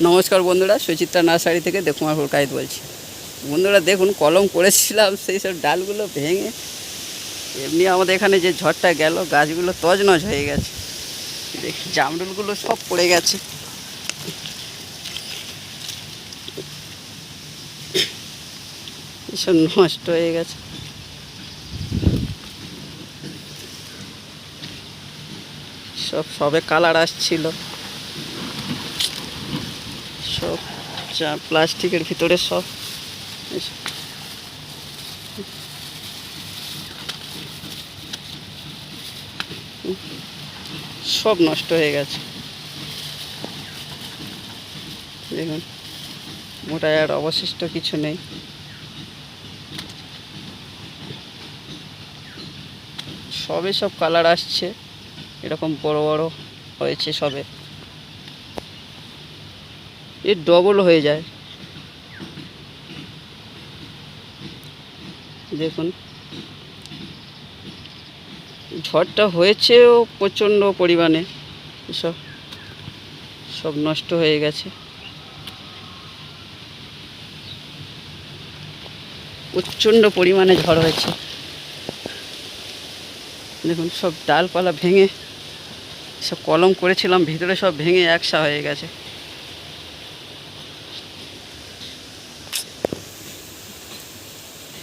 নমস্কার বন্ধুরা, সুচিত্রা নার্সারি থেকে দেখুমার ফুরকায়েত বলছি। বন্ধুরা দেখুন, কলম করেছিলাম, সেই সব ডালগুলো ভেঙে এমনি আমাদের এখানে যে ঝড়টা গেল, গাছগুলো তজনজ হয়ে গেছে। দেখি জামরুলগুলো সব পড়ে গেছে। এসব নষ্ট হয়ে গেছে। সবে কালার আসছিল, সব প্লাস্টিকের ভিতরে সব সব নষ্ট হয়ে গেছে। দেখুন, মোটায় আর অবশিষ্ট কিছু নেই। সবে সব কালার আসছে, এরকম বড় বড় হয়েছে সবে। এর ডবল হয়ে যায়। দেখুন, ঝড়টা হয়েছেও প্রচণ্ড পরিমাণে, সব সব নষ্ট হয়ে গেছে। প্রচণ্ড পরিমাণে ঝড় হয়েছে। দেখুন, সব ডালপালা ভেঙে, সব কলম করেছিলাম ভিতরে সব ভেঙে একসা হয়ে গেছে।